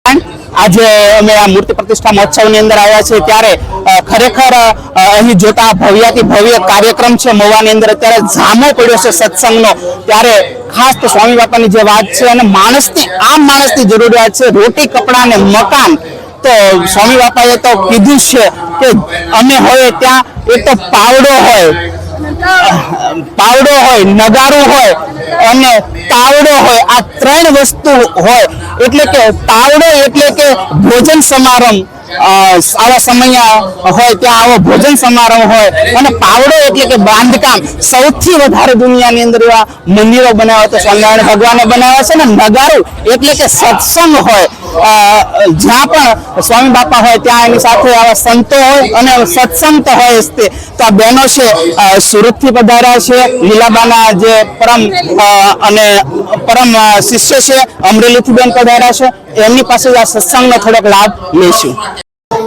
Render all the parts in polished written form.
आज अमे आ मूर्ति प्रतिष्ठा महोत्सव ની અંદર આવ્યા છે ત્યારે ખરેખર અહીં જોતા ભવ્યાથી ભવ્ય કાર્યક્રમ છે મહુવાની અંદર અત્યારે જામો પડ્યો છે સત્સંગનો ત્યારે ખાસ તો સ્વામી બાપાની જે વાત છે અને માણસની આમ માણસની જરૂરિયાત છે રોટી કપડા અને મકાન તો સ્વામી બાપાએ તો કીધું છે કે અમે હોય ત્યાં એક તો પાવડો હોય નગારું હોય અને તાવડો હોય આ ત્રણ વસ્તુ હોય એટલે કે તાવડો એટલે કે ભોજન સમારંભ આવા સમય હોય ત્યાં આવો ભોજન સમારંભ હોય અને પાવડો એટલે કે બાંધકામ સૌથી વધારે દુનિયાની અંદર એવા મંદિરો બનાવ્યા તો સ્વામિનારાયણ ભગવાને બનાવ્યા છે ને નગારું એટલે કે સત્સંગ હોય જ્યાં પણ સ્વામી બાપા હોય ત્યાં એની સાથે આવા સંતો હોય અને સત્સંગ તો હોય જ તે તો આ બહેનો છે સુરત થી પધાર્યા છે લીલાબાના જે પરમ શિષ્ય છે અમરેલી થી બેન પધાર્યા છે એમની પાસે આ સત્સંગનો થોડોક લાભ લઈશું।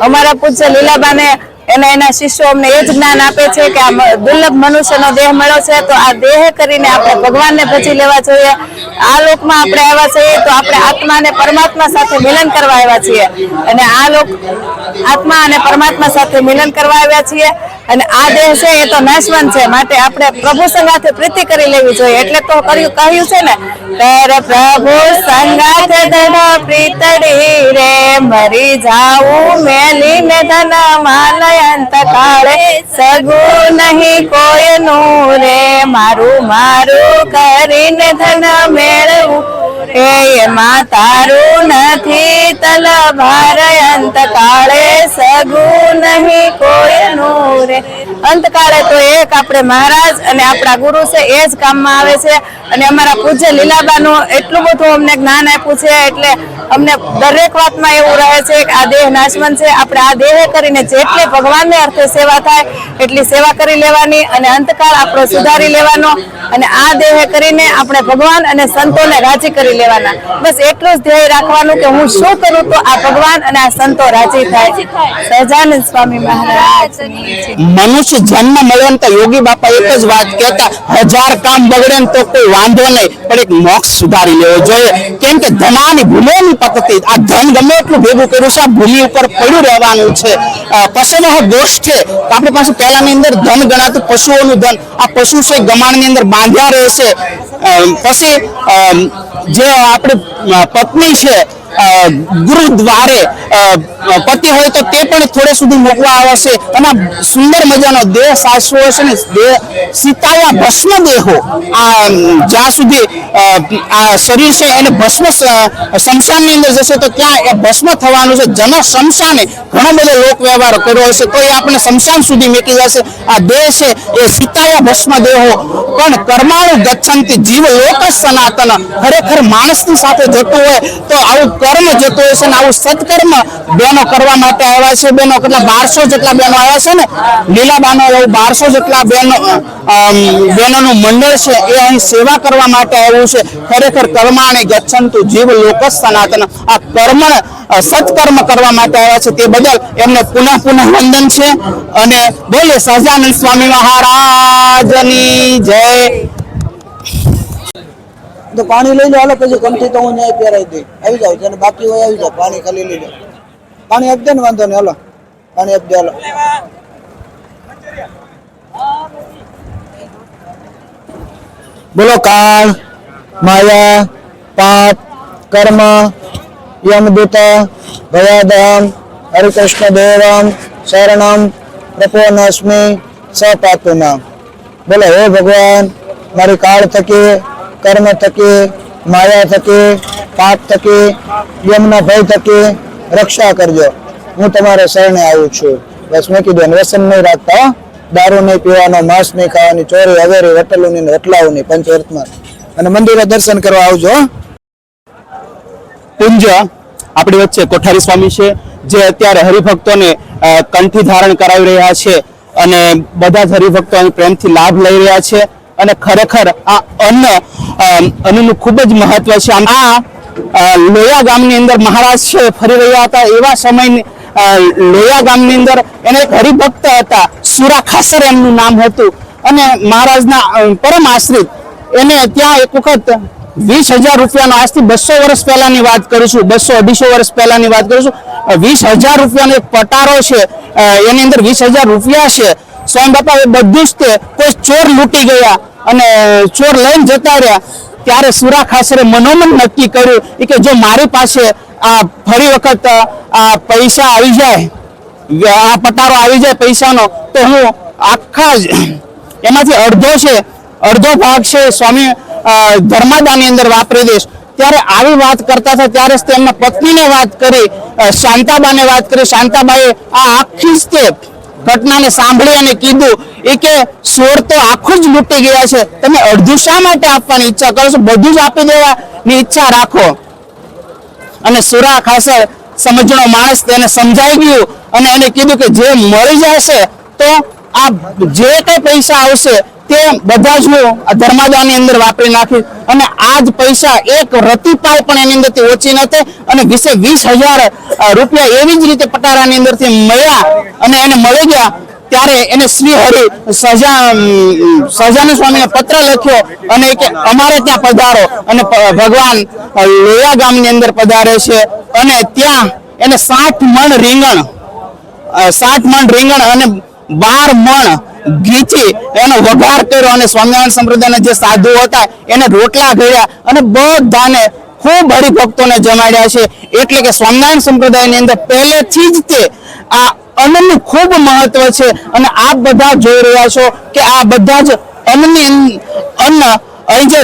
અમારા પૂજ્ય લીલાબાને એના શિષ્યો અમને એ જ જ્ઞાન આપે છે કે આ દુર્લભ મનુષ્યનો દેહ મળ્યો છે તો આ દેહ કરીને આપણે ભગવાનને ભજી લેવા જોઈએ। આ લોકમાં આપણે આવ્યા છીએ તો આપણે આત્મા અને પરમાત્મા સાથે મિલન કરવા આવ્યા છીએ અને આ લોક આત્મા અને પરમાત્મા સાથે મિલન કરવા આવ્યા છીએ અને આ દેહ છે એ તો નાશવંત છે માટે આપણે પ્રભુ સંગાથે પ્રીતિ કરી લેવી જોઈએ એટલે તો કહ્યું છે ને પર પ્રભુ સંગાથે ધન પ્રીતડી રે મરી જાઉં મેલીને ધન માલયંત કાળે સગુ નહીં કોઈનું રે મારું મારું કરીને ધન મેળવું એમાં તારું નથી તલભાર અંત કાળે સગુ નહીં કોઈનું રે। અંતકાળે તો એક આપણે મહારાજ અને આપણા ગુરુ છે એ જ કામમાં આવે છે અને અમારા પૂજ્ય લીલાબાનું એટલું બધું અમને જ્ઞાન આપ્યું છે એટલે અમને દરેક વાતમાં એવું રહે છે કે આ દેહ નાશવંત છે આપણે આ દેહ કરીને જેટલી ભગવાનને અર્થે સેવા થાય એટલી સેવા કરી લેવાની અને અંતકાળ આપણો સુધારી લેવાનો અને આ દેહ કરીને આપણે ભગવાન અને સંતોને રાજી કરી લેવાના બસ એટલું જ ધ્યેય રાખવાનું કે હું શું કરું તો આ ભગવાન અને આ સંતો રાજી થાય। સહજાનંદ સ્વામી મહારાજ મનુષ્ય જન્મ મળ્યો તો યોગી બાપા એક જ વાત કહેતા 1000 કામ બગડે તો કોઈ વાંધો નહીં પણ એક મોક્ષ સુધારી લેવો જોઈએ કેમ કે ધનાની ભૂલોની પતતી આ ધન ગમે એટલું ભેગું કર્યું છે આ ભૂમિ ઉપર પડ્યું રહેવાનું છે પશુનો દોષ છે આપણી પાસે પહેલાની અંદર ધન ગણાતું પશુઓનું ધન આ પશુ છે ગમાણની અંદર બાંધ્યા રહેશે પછી જે આપણી પત્ની છે ગુરુદ્વારે પતિ હોય તો તે પણ થોડે સુધી મૂકવા આવશે અને સુંદર મજાનો દેહ સાસવો છે ને દેહ સીતાયા ભસ્મ દેહો આ જ્યાં સુધી આ શરીર છે એને ભસ્મ શમશાનની અંદર જશે તો ત્યાં એ ભસ્મ થવાનું છે જન શમશાને ઘણો બધો લોક વ્યવહાર કર્યો હશે તો એ આપણે શમશાન સુધી મેકી જશે આ દેહ છે એ સીતાયા ભસ્મ દેહો પણ કર્માણુ ગચ્છન્તિ જીવ લોક સનાતન ખરેખર માણસની સાથે જતું હોય તો આવું કર્મ જતું હોય છે ને આવું સત્કર્મ બેનો કરવા માટે આવ્યા છે બેનો કેટલા 1200 જેટલા બેનો આવ્યા છે ને લીલાબાનો 1200 જેટલા બેનોનું મંડળ છે એ અહીં સેવા કરવા માટે આવ્યું છે ખરેખર કર્માણે ગચ્છન્તુ જીવ લોક સનાતન આ કર્મ સત્કર્મ કરવા માટે આવ્યા છે તે બદલ એમને પુનઃ વંદન છે અને બોલે સહજાનંદ સ્વામી મહારાજની જય। तो पानी ले लो પછી કમથી તો હું ન્યાય પહેરાઈ દઈ આવી જાવ જેને બાકી હોય આવી જાવ પાણી ખાલી લઈ લો પાણી આપી દે ને વાંધો નહીં હાલો પાણી આપી દે હાલો બોલો કાળ માયા પાપ કર્મ यमदूत भयादहम हरिकृष्ण देवम शरणम प्रपोनस्मि सपातुना। बोलो हे भगवान मारी काल थकी कर्म थकी माया थकी पाप थकी यमना भय थकी रक्षा करजो हूँ तमारे शरणे आવું છું बस मैं कीधुं व्यसन नहीं રાખતા दारू नहीं पीवानो मांस नहीं खावानी चोरी हवेरी वटलूनी वटलावनी पंचवर्तमान અને મંદિરે દર્શન કરવા આવજો। પૂજ્ય આપણી વચ્ચે કોઠારી સ્વામી છે જે અત્યારે હરિભક્તોને કંઠી ધારણ કરાવી રહ્યા છે અને બધા જ હરિભક્તો પ્રેમથી લાભ લઈ રહ્યા છે અને ખરેખર આ અન્નનું ખૂબ જ મહત્વ છે। આ લોયા ગામની અંદર મહારાજ છે ફરી રહ્યા હતા એવા સમયની લોયા ગામની અંદર એને એક હરિભક્ત હતા સુરા ખાસર એમનું નામ હતું અને મહારાજના પરમ આશ્રિત એને ત્યાં એક વખત 20,000 રૂપિયાનો આજથી 200 વર્ષ પહેલાની વાત કરીશું, 200-250 વર્ષ પહેલાની વાત કરીશું, 20,000 રૂપિયાનો એક પટારો છે, એની અંદર 20,000 રૂપિયા છે. સ્વામી બાપા એ બધું જ તે કોઈ ચોર લૂંટી ગયા અને ચોર લઈને જતા રહ્યા ત્યારે સુરા ખાસરે મનોમન નક્કી કર્યું કે જો મારી પાસે આ ફરી વખત આ પૈસા આવી જાય, આ પટારો આવી જાય પૈસાનો, તો હું આખા જ એમાંથી અડધો ભાગ છે સ્વામી ધર્માદાની અંદર વાપરી દઈશ. ત્યારે આવી વાત કરતા હતા ત્યારે જ તેમના પત્નીને વાત કરી, શાંતાબાને વાત કરી. શાંતાબાએ આ આખી જ તે ઘટનાને સાંભળી અને કીધું કે સોર તો આખું જ લૂંટી ગયા છે, તમે અડધું શા માટે આપવાની ઈચ્છા કરો છો, બધું જ આપી દેવાની ઈચ્છા રાખો. અને સુરા ખાસર સમજણો માણસ તેને સમજાઈ ગયું અને એને કીધું કે જે મળી જશે તો આ જે કઈ પૈસા આવશે તે બધા જ હું ધર્માદાની અંદર વાપરી નાખીશ. અને આ જ પૈસા એક રતિપાય પણ એની અંદરથી ઓછી નથી અને 20,000 રૂપિયા એવી જ રીતે પટારાની અંદરથી મળ્યા અને એને મળી ગયા. ત્યારે એને શ્રી હરિ સહજાનંદ સ્વામીને પત્ર લખ્યો અને કે અમારે ત્યાં પધારો. અને ભગવાન લોયા ગામની અંદર પધારે છે અને ત્યાં એને 60 મણ રીંગણ અને 12 મણ ઘીચી એનો વઘાર કર્યો અને સ્વામિનારાયણ સંપ્રદાયના જે સાધુ હતા એને રોટલા ઘડ્યા અને બધાને ખૂબ હરિભક્તોને જમાડ્યા છે. એટલે કે સ્વામિનારાયણ સંપ્રદાયની અંદર પહેલેથી જ તે આ અન્નનું ખૂબ મહત્વ છે. અને આપ બધા જોઈ રહ્યા છો કે આ બધા જ અન્ન અહીં જે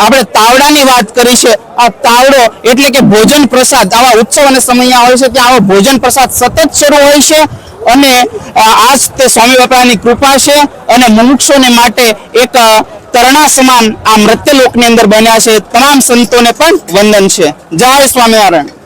આપણે તાવડાની વાત કરી છે, આ તાવડો એટલે કે ભોજન પ્રસાદ. આવા ઉત્સવ અને સમય હોય છે ત્યાં આવો ભોજન પ્રસાદ સતત શરૂ હોય છે અને આજ તે સ્વામી બાપાની કૃપા છે અને મુમુક્ષોને માટે એક તરણા સમાન આ મૃત્યુલોકની અંદર બન્યા છે. તમામ સંતોને પણ વંદન છે. જય સ્વામિનારાયણ.